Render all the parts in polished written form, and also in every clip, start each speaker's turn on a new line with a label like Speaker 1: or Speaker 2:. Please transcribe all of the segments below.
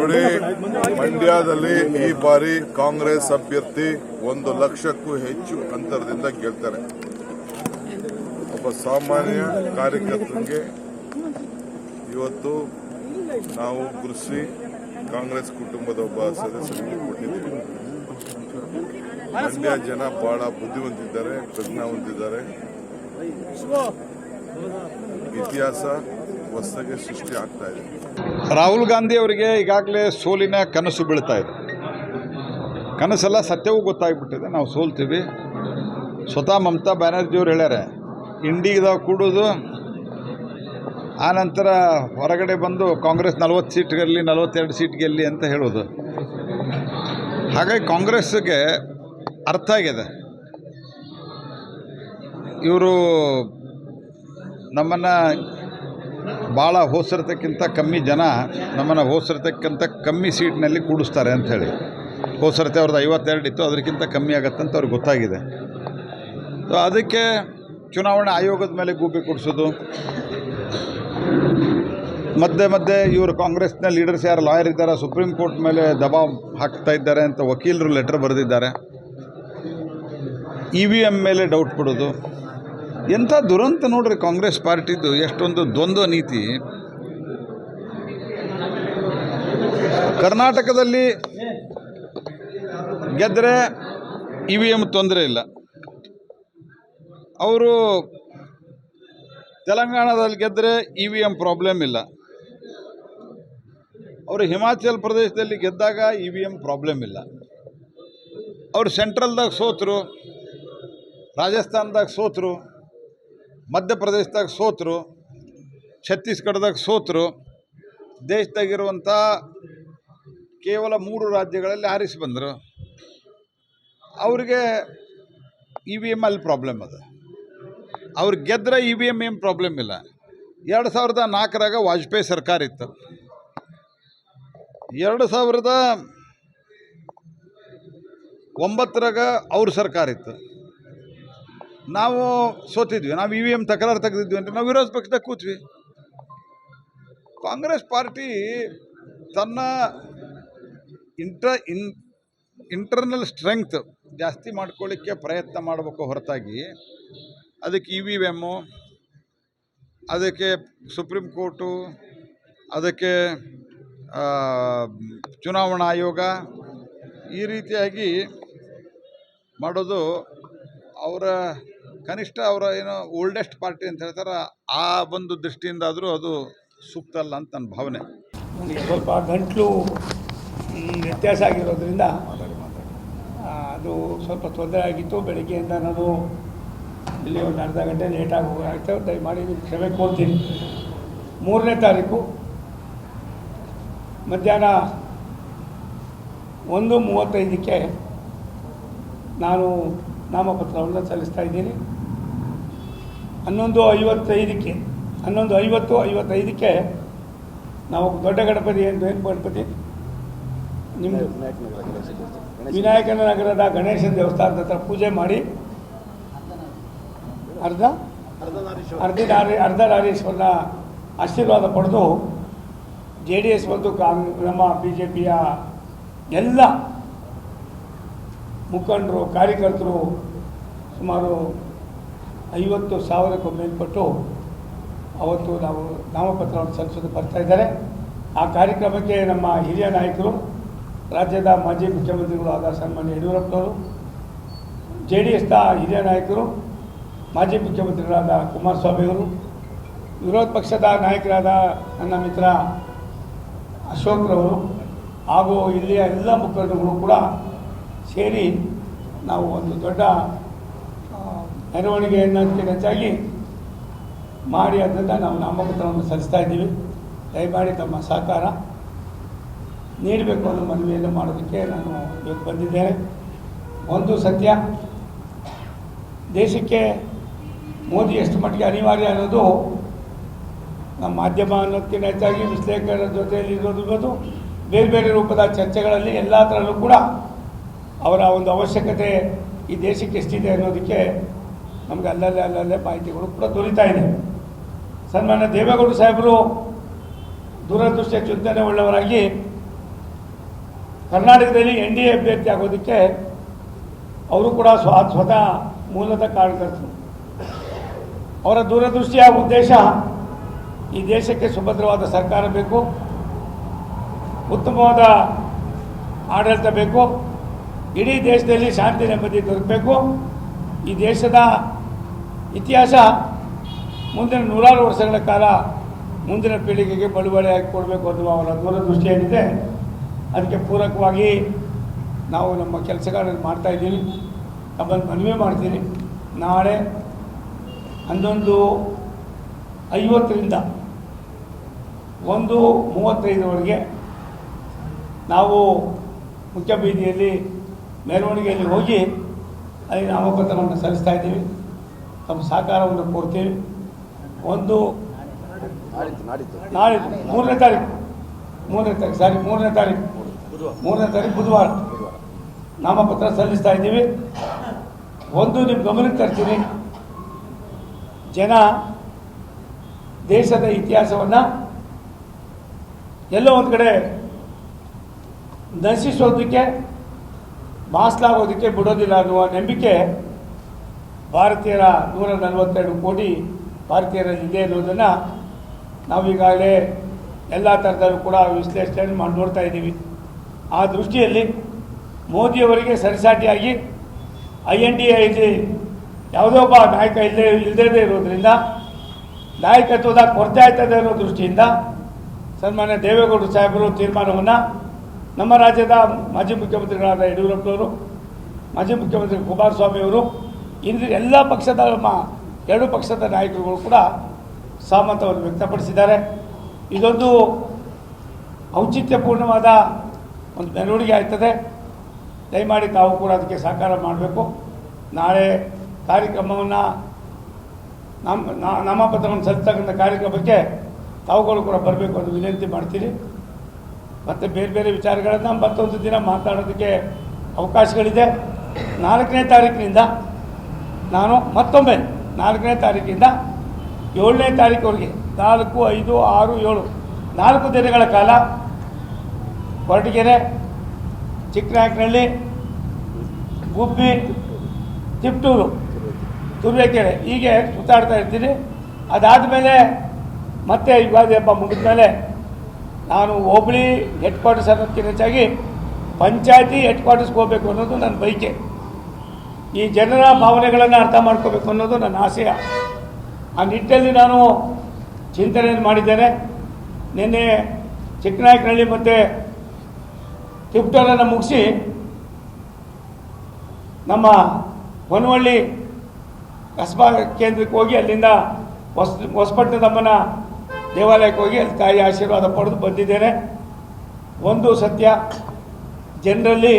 Speaker 1: ನೋಡಿ, ಮಂಡ್ಯದಲ್ಲಿ ಈ ಬಾರಿ ಕಾಂಗ್ರೆಸ್ ಅಭ್ಯರ್ಥಿ 1 ಲಕ್ಷಕ್ಕೂ ಹೆಚ್ಚು ಅಂತರದಿಂದ ಗೆಲ್ತಾರೆ. ಒಬ್ಬ ಸಾಮಾನ್ಯ ಕಾರ್ಯಕರ್ತನಿಗೆ ಇವತ್ತು ನಾವು ಗುರುಸಿ ಕಾಂಗ್ರೆಸ್ ಕುಟುಂಬದ ಒಬ್ಬ ಸದಸ್ಯರಿಗೆ ಕೊಟ್ಟಿದ್ದೀವಿ. ಮಂಡ್ಯ ಜನ ಬಹಳ ಬುದ್ಧಿವಂತಿದ್ದಾರೆ, ಪ್ರಜ್ಞಾವಂತಿದ್ದಾರೆ. ಇತಿಹಾಸ ಹೊಸದಾಗಿ ಸೃಷ್ಟಿ ಆಗ್ತಾ ಇದೆ.
Speaker 2: ರಾಹುಲ್ ಗಾಂಧಿ ಅವರಿಗೆ ಈಗಾಗಲೇ ಸೋಲಿನ ಕನಸು ಬೀಳ್ತಾ ಇದೆ. ಕನಸೆಲ್ಲ ಸತ್ಯವೂ ಗೊತ್ತಾಗ್ಬಿಟ್ಟಿದೆ, ನಾವು ಸೋಲ್ತೀವಿ. ಸ್ವತಃ ಮಮತಾ ಬ್ಯಾನರ್ಜಿಯವರು ಹೇಳ್ಯಾರೆ, ಇಂಡಿಯಾದಾಗ ಕೂಡೋದು, ಆನಂತರ ಹೊರಗಡೆ ಬಂದು ಕಾಂಗ್ರೆಸ್ 40 ಸೀಟ್ ಗೆಲ್ಲಿ 42 ಸೀಟ್ ಗೆಲ್ಲಿ ಅಂತ ಹೇಳೋದು. ಹಾಗಾಗಿ ಕಾಂಗ್ರೆಸ್ಗೆ ಅರ್ಥ ಆಗಿದೆ, ಇವರು ನಮ್ಮನ್ನು ಭಾಳ ಹೋಸರತಕ್ಕಿಂತ ಕಮ್ಮಿ ಜನ ನಮ್ಮನ್ನು ಹೋಸರತಕ್ಕಿಂತ ಕಮ್ಮಿ ಸೀಟ್ನಲ್ಲಿ ಕೂಡಿಸ್ತಾರೆ ಅಂಥೇಳಿ. ಹೋಸರತೆ ಅವ್ರದ್ದು 52 ಇತ್ತು, ಅದಕ್ಕಿಂತ ಕಮ್ಮಿ ಆಗತ್ತಂತ ಅವ್ರಿಗೆ ಗೊತ್ತಾಗಿದೆ. ಸೊ ಅದಕ್ಕೆ ಚುನಾವಣಾ ಆಯೋಗದ ಮೇಲೆ ಗೂಬೆ ಕೊಡಿಸೋದು, ಮಧ್ಯೆ ಇವರು ಕಾಂಗ್ರೆಸ್ನ ಲೀಡರ್ಸ್ ಯಾರು ಲಾಯರ್ ಇದ್ದಾರೆ ಸುಪ್ರೀಂ ಕೋರ್ಟ್ ಮೇಲೆ ದಬಾವ್ ಹಾಕ್ತಾ ಇದ್ದಾರೆ ಅಂತ ವಕೀಲರು ಲೆಟರ್ ಬರೆದಿದ್ದಾರೆ. EVM ಮೇಲೆ ಡೌಟ್ ಕೊಡೋದು, ಎಂಥ ದುರಂತ ನೋಡ್ರಿ ಕಾಂಗ್ರೆಸ್ ಪಾರ್ಟಿದು, ಎಷ್ಟೊಂದು ದ್ವಂದ್ವ ನೀತಿ. ಕರ್ನಾಟಕದಲ್ಲಿ ಗೆದ್ದರೆ EVM ತೊಂದರೆ ಇಲ್ಲ, ಅವರು ತೆಲಂಗಾಣದಲ್ಲಿ ಗೆದ್ದರೆ EVM ಪ್ರಾಬ್ಲಮ್ ಇಲ್ಲ, ಅವರು ಹಿಮಾಚಲ್ ಪ್ರದೇಶದಲ್ಲಿ ಗೆದ್ದಾಗ EVM ಪ್ರಾಬ್ಲಮ್ ಇಲ್ಲ. ಅವರು ಸೆಂಟ್ರಲ್ದಾಗ ಸೋತರು, ರಾಜಸ್ಥಾನದಾಗ ಸೋತರು, ಮಧ್ಯಪ್ರದೇಶದಾಗ ಸೋತರು, ಛತ್ತೀಸ್ಗಢದಾಗ ಸೋತರು. ದೇಶದಾಗಿರುವಂಥ ಕೇವಲ 3 ರಾಜ್ಯಗಳಲ್ಲಿ ಆರಿಸಿ ಬಂದರು. ಅವ್ರಿಗೆ EVM ಅಲ್ಲಿ ಪ್ರಾಬ್ಲಮ್ ಅದ. ಅವ್ರು ಗೆದ್ದರೆ EVM ಏನು ಪ್ರಾಬ್ಲಮ್ ಇಲ್ಲ. 2004ರಾಗ ವಾಜಪೇಯಿ ಸರ್ಕಾರ ಇತ್ತು, 2009ರಾಗ ಅವ್ರ ಸರ್ಕಾರ ಇತ್ತು. ನಾವು ಸೋತಿದ್ವಿ, ನಾವು EVM ತಕರಾರು ತೆಗೆದಿದ್ವಿ ಅಂತ ನಾವು ವಿರೋಧ ಪಕ್ಷದಾಗ ಕೂತ್ವಿ. ಕಾಂಗ್ರೆಸ್ ಪಾರ್ಟಿ ತನ್ನ ಇಂಟರ್ನಲ್ ಸ್ಟ್ರೆಂಗ್ತ್ ಜಾಸ್ತಿ ಮಾಡ್ಕೊಳ್ಳಿಕ್ಕೆ ಪ್ರಯತ್ನ ಮಾಡಬೇಕು ಹೊರತಾಗಿ ಅದಕ್ಕೆ EVM, ಅದಕ್ಕೆ ಸುಪ್ರೀಂ ಕೋರ್ಟು, ಅದಕ್ಕೆ ಚುನಾವಣಾ ಆಯೋಗ ಈ ರೀತಿಯಾಗಿ ಮಾಡೋದು ಅವರ ಕನಿಷ್ಠ ಅವರ ಏನೋ ಓಲ್ಡೆಸ್ಟ್ ಪಾರ್ಟಿ ಅಂತ ಹೇಳ್ತಾರೆ, ಆ ಒಂದು ದೃಷ್ಟಿಯಿಂದಾದರೂ ಅದು ಸೂಕ್ತ ಅಲ್ಲ ಅಂತ ನನ್ನ ಭಾವನೆ.
Speaker 3: ನನಗೆ ಸ್ವಲ್ಪ ಗಂಟಲು ವ್ಯತ್ಯಾಸ ಆಗಿರೋದ್ರಿಂದ ಅದು ಸ್ವಲ್ಪ ತೊಂದರೆ ಆಗಿತ್ತು. ಬೆಳಗ್ಗೆಯಿಂದ ನಾನು ಇಲ್ಲಿ ಒಂದು ಅರ್ಧ ಗಂಟೆ ಲೇಟಾಗಿ ಹೋಗಾಗ್ತೇವೆ, ದಯಮಾಡಿ ನೀವು ಕ್ಷಮೆ ಕೋರ್ತೀನಿ. 3ನೇ ತಾರೀಕು ಮಧ್ಯಾಹ್ನ 1:35ಕ್ಕೆ ನಾನು ನಾಮಪತ್ರವನ್ನು ಸಲ್ಲಿಸ್ತಾ ಇದ್ದೀನಿ. 11:55ಕ್ಕೆ ನಾವು ದೊಡ್ಡ ಗಣಪತಿ ಏನು ಗಣಪತಿ ನಿಮ್ಮದು ವಿನಾಯಕನ ನಗರದ ಗಣೇಶನ ದೇವಸ್ಥಾನದ ಹತ್ರ ಪೂಜೆ ಮಾಡಿ ಅರ್ಧನಾರೀಶ್ವರನ ಆಶೀರ್ವಾದ ಪಡೆದು JDS ಮತ್ತು ನಮ್ಮ BJPಯ ಎಲ್ಲ ಮುಖಂಡರು, ಕಾರ್ಯಕರ್ತರು ಸುಮಾರು 50,000ಕ್ಕೂ ಮೇಲ್ಪಟ್ಟು ಅವತ್ತು ನಾವು ನಾಮಪತ್ರವನ್ನು ಸಲ್ಲಿಸೋದು ಬರ್ತಾಯಿದ್ದಾರೆ. ಆ ಕಾರ್ಯಕ್ರಮಕ್ಕೆ ನಮ್ಮ ಹಿರಿಯ ನಾಯಕರು, ರಾಜ್ಯದ ಮಾಜಿ ಮುಖ್ಯಮಂತ್ರಿಗಳು ಆದ ಸನ್ಮಾನ್ಯ ಯಡಿಯೂರಪ್ಪನವರು, JDSನ ಹಿರಿಯ ನಾಯಕರು, ಮಾಜಿ ಮುಖ್ಯಮಂತ್ರಿಗಳಾದ ಕುಮಾರಸ್ವಾಮಿಯವರು, ವಿರೋಧ ಪಕ್ಷದ ನಾಯಕರಾದ ನನ್ನ ಮಿತ್ರ ಅಶೋಕ್ರವರು ಹಾಗೂ ಇಲ್ಲಿಯ ಎಲ್ಲ ಮುಖಂಡರುಗಳು ಕೂಡ ಸೇರಿ ನಾವು ಒಂದು ದೊಡ್ಡ ಮೆರವಣಿಗೆಯನ್ನು ಹೆಚ್ಚಾಗಿ ಮಾಡಿ ಅದರಿಂದ ನಾವು ನಾಮಪತ್ರವನ್ನು ಸಲ್ಲಿಸ್ತಾ ಇದ್ದೀವಿ. ದಯಮಾಡಿ ತಮ್ಮ ಸಹಕಾರ ನೀಡಬೇಕು ಅನ್ನೋ ಮನವಿಯನ್ನು ಮಾಡೋದಕ್ಕೆ ನಾನು ಇವತ್ತು ಬಂದಿದ್ದೇನೆ. ಒಂದು ಸತ್ಯ, ದೇಶಕ್ಕೆ ಮೋದಿ ಎಷ್ಟು ಮಟ್ಟಿಗೆ ಅನಿವಾರ್ಯ ಅನ್ನೋದು ನಮ್ಮ ಮಾಧ್ಯಮ ಅನ್ನೋದಕ್ಕಿಂತ ಹೆಚ್ಚಾಗಿ ವಿಶ್ಲೇಷಕರ ಜೊತೆಯಲ್ಲಿ ಇರೋದು ಬೇರೆ ಬೇರೆ ರೂಪದ ಚರ್ಚೆಗಳಲ್ಲಿ ಎಲ್ಲ ಥರಲ್ಲೂ ಕೂಡ ಅವರ ಒಂದು ಅವಶ್ಯಕತೆ ಈ ದೇಶಕ್ಕೆ ಎಷ್ಟಿದೆ ಅನ್ನೋದಕ್ಕೆ ನಮಗೆ ಅಲ್ಲಲ್ಲೇ ಮಾಹಿತಿಗಳು ಕೂಡ ದೊರೀತಾ ಇದೆ. ಸನ್ಮಾನ್ಯ ದೇವೇಗೌಡ ಸಾಹೇಬರು ದೂರದೃಷ್ಟಿಯ ಚಿಂತನೆ ಉಳ್ಳವರಾಗಿ ಕರ್ನಾಟಕದಲ್ಲಿ NDA ಅಭ್ಯರ್ಥಿ ಆಗೋದಕ್ಕೆ ಅವರು ಕೂಡ ಸ್ವತಃ ಮೂಲತಃ ಕಾರಣಕರ್ತರು. ಅವರ ದೂರದೃಷ್ಟಿಯ ಉದ್ದೇಶ ಈ ದೇಶಕ್ಕೆ ಸುಭದ್ರವಾದ ಸರ್ಕಾರ ಬೇಕು, ಉತ್ತಮವಾದ ಆಡಳಿತ ಬೇಕು, ಇಡೀ ದೇಶದಲ್ಲಿ ಶಾಂತಿ ನೆಮ್ಮದಿ ದೊರಕಬೇಕು, ಈ ದೇಶದ ಇತಿಹಾಸ ಮುಂದಿನ 100 ವರ್ಷಗಳ ಕಾಲ ಮುಂದಿನ ಪೀಳಿಗೆಗೆ ಬಳುವಳಿಯಾಗಿ ಕೊಡಬೇಕು ಅನ್ನುವ ಅವರ ದೂರದೃಷ್ಟಿ ಏನಿದೆ ಅದಕ್ಕೆ ಪೂರಕವಾಗಿ ನಾವು ನಮ್ಮ ಕೆಲಸಗಳನ್ನು ಮಾಡ್ತಾಯಿದ್ದೀವಿ. ನಮ್ಮನ್ನು ಮನವಿ ಮಾಡ್ತೀನಿ, ನಾಳೆ 11:50ರಿಂದ 1:35ವರೆಗೆ ನಾವು ಮುಖ್ಯ ಬೀದಿಯಲ್ಲಿ ಮೆರವಣಿಗೆಯಲ್ಲಿ ಹೋಗಿ ಅಲ್ಲಿ ನಾಮಪತ್ರವನ್ನು ಸಲ್ಲಿಸ್ತಾ ಇದ್ದೀವಿ. ನಮ್ಮ ಸಹಕಾರವನ್ನು ಕೊಡ್ತೀವಿ. ನಾಳೆ 3ನೇ ತಾರೀಕು ಬುಧವಾರ ನಾಮಪತ್ರ ಸಲ್ಲಿಸ್ತಾ ಇದ್ದೀವಿ. ನಿಮ್ಮ ಗಮನಕ್ಕೆ ತರ್ತೀನಿ, ಜನ ದೇಶದ ಇತಿಹಾಸವನ್ನು ಎಲ್ಲೋ ಒಂದು ಕಡೆ ನಶಿಸೋದಕ್ಕೆ ಮಾಸಲಾಗೋದಕ್ಕೆ ಬಿಡೋದಿಲ್ಲ ಅನ್ನುವ ನಂಬಿಕೆ ಭಾರತೀಯರ 142 ಕೋಟಿ ಭಾರತೀಯರಲ್ಲಿ ಇದೆ ಅನ್ನೋದನ್ನು ನಾವೀಗಾಗಲೇ ಎಲ್ಲ ಥರದಲ್ಲೂ ಕೂಡ ವಿಶ್ಲೇಷಣೆ ಮಾಡಿ ನೋಡ್ತಾ ಇದ್ದೀವಿ. ಆ ದೃಷ್ಟಿಯಲ್ಲಿ ಮೋದಿಯವರಿಗೆ ಸರಿಸಾಟಿಯಾಗಿ INDA ಇಲ್ಲಿ ಯಾವುದೋ ಒಬ್ಬ ನಾಯಕ ಇಲ್ಲದೇ ಇರೋದ್ರಿಂದ ನಾಯಕತ್ವದ ಕೊರತೆ ಆಗ್ತದೆ ಅನ್ನೋ ದೃಷ್ಟಿಯಿಂದ ಸನ್ಮಾನ್ಯ ದೇವೇಗೌಡರು ಸಾಹೇಬರು ತೀರ್ಮಾನವನ್ನು ನಮ್ಮ ರಾಜ್ಯದ ಮಾಜಿ ಮುಖ್ಯಮಂತ್ರಿಗಳಾದ ಯಡಿಯೂರಪ್ಪನವರು, ಮಾಜಿ ಮುಖ್ಯಮಂತ್ರಿ ಕುಮಾರಸ್ವಾಮಿಯವರು, ಇಂದು ಎಲ್ಲ ಪಕ್ಷದ ನಮ್ಮ 2 ಪಕ್ಷದ ನಾಯಕರುಗಳು ಕೂಡ ಸಹಮತವನ್ನು ವ್ಯಕ್ತಪಡಿಸಿದ್ದಾರೆ. ಇದೊಂದು ಔಚಿತ್ಯಪೂರ್ಣವಾದ ಒಂದು ಮೆರವಣಿಗೆ ಆಗ್ತದೆ. ದಯಮಾಡಿ ತಾವು ಕೂಡ ಅದಕ್ಕೆ ಸಹಕಾರ ಮಾಡಬೇಕು. ನಾಳೆ ಕಾರ್ಯಕ್ರಮವನ್ನು ನಾಮಪತ್ರವನ್ನು ಸಲ್ಲಿಸ್ತಕ್ಕಂಥ ಕಾರ್ಯಕ್ರಮಕ್ಕೆ ತಾವುಗಳು ಕೂಡ ಬರಬೇಕು ಅಂತ ವಿನಂತಿ ಮಾಡ್ತೀನಿ. ಮತ್ತು ಬೇರೆ ಬೇರೆ ವಿಚಾರಗಳನ್ನು ಮತ್ತೊಂದು ದಿನ ಮಾತಾಡೋದಕ್ಕೆ ಅವಕಾಶಗಳಿದೆ. 4ನೇ ತಾರೀಕಿನಿಂದ ನಾನು ಮತ್ತೊಮ್ಮೆ 4ನೇ ತಾರೀಕಿಂದ 7ನೇ ತಾರೀಕುವರೆಗೆ 4, 5, 6, 7 4 ದಿನಗಳ ಕಾಲ ಕೊರಟಗೆರೆ, ಚಿಕ್ಕನಾಯಕನಹಳ್ಳಿ, ಗುಬ್ಬಿ, ತಿಪಟೂರು, ತುರುವೇಕೆರೆ ಹೀಗೆ ಸುತ್ತಾಡ್ತಾ ಇರ್ತೀನಿ. ಅದಾದಮೇಲೆ ಮತ್ತೆ ಯುಗಾದಿ ಹಬ್ಬ ಮುಗಿದ ಮೇಲೆ ನಾನು ಹೋಬಳಿ ಹೆಡ್ ಕ್ವಾರ್ಟರ್ಸ್ ಅನ್ನೋದಕ್ಕಿಂತ ಹೆಚ್ಚಾಗಿ ಪಂಚಾಯತಿ ಹೆಡ್ ಕ್ವಾರ್ಟರ್ಸ್ಗೆ ಹೋಗಬೇಕು ಅನ್ನೋದು ನನ್ನ ಬಯಕೆ. ಈ ಜನರ ಭಾವನೆಗಳನ್ನು ಅರ್ಥ ಮಾಡ್ಕೋಬೇಕು ಅನ್ನೋದು ನನ್ನ ಆಶಯ. ಆ ನಿಟ್ಟಿನಲ್ಲಿ ನಾನು ಚಿಂತನೆಯನ್ನು ಮಾಡಿದ್ದೇನೆ. ನಿನ್ನೆ ಚಿಕ್ಕನಾಯಕನಹಳ್ಳಿ ಮತ್ತು ತಿಪಟೂರನ್ನು ಮುಗಿಸಿ ನಮ್ಮ ಹೊನ್ನವಳ್ಳಿ ಕಸ್ಬಾ ಕೇಂದ್ರಕ್ಕೆ ಹೋಗಿ ಅಲ್ಲಿಂದ ಹೊಸಪಟ್ಟಣದಮ್ಮನ ದೇವಾಲಯಕ್ಕೆ ಹೋಗಿ ಅಲ್ಲಿ ತಾಯಿ ಆಶೀರ್ವಾದ ಪಡೆದು ಬಂದಿದ್ದೇನೆ. ಒಂದು ಸತ್ಯ, ಜನರಲ್ಲಿ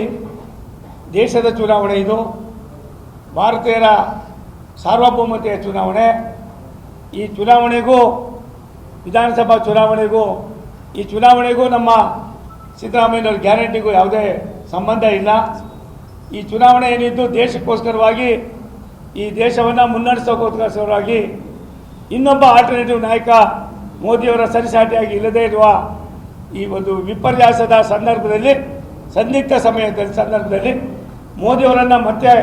Speaker 3: ದೇಶದ ಚುನಾವಣೆ ಇದು, ಭಾರತೀಯರ ಸಾರ್ವಭೌಮತೆಯ ಚುನಾವಣೆ. ಈ ಚುನಾವಣೆಗೂ ವಿಧಾನಸಭಾ ಚುನಾವಣೆಗೂ ಈ ಚುನಾವಣೆಗೂ ನಮ್ಮ ಸಿದ್ದರಾಮಯ್ಯನವ್ರ ಗ್ಯಾರಂಟಿಗೂ ಯಾವುದೇ ಸಂಬಂಧ ಇಲ್ಲ. ಈ ಚುನಾವಣೆ ಏನಿದ್ದು ದೇಶಕ್ಕೋಸ್ಕರವಾಗಿ, ಈ ದೇಶವನ್ನು ಮುನ್ನಡೆಸೋಕ್ಕೋಸ್ಕರವಾಗಿ ಇನ್ನೊಬ್ಬ ಆಲ್ಟರ್ನೇಟಿವ್ ನಾಯಕ ಮೋದಿಯವರ ಸರಿಸಾಟಿಯಾಗಿ ಇಲ್ಲದೇ ಇರುವ ಈ ಒಂದು ವಿಪರ್ಯಾಸದ ಸಂದರ್ಭದಲ್ಲಿ, ಸಂದಿಗ್ಧ ಸಂದರ್ಭದಲ್ಲಿ ಮೋದಿಯವರನ್ನು ಮತ್ತೆ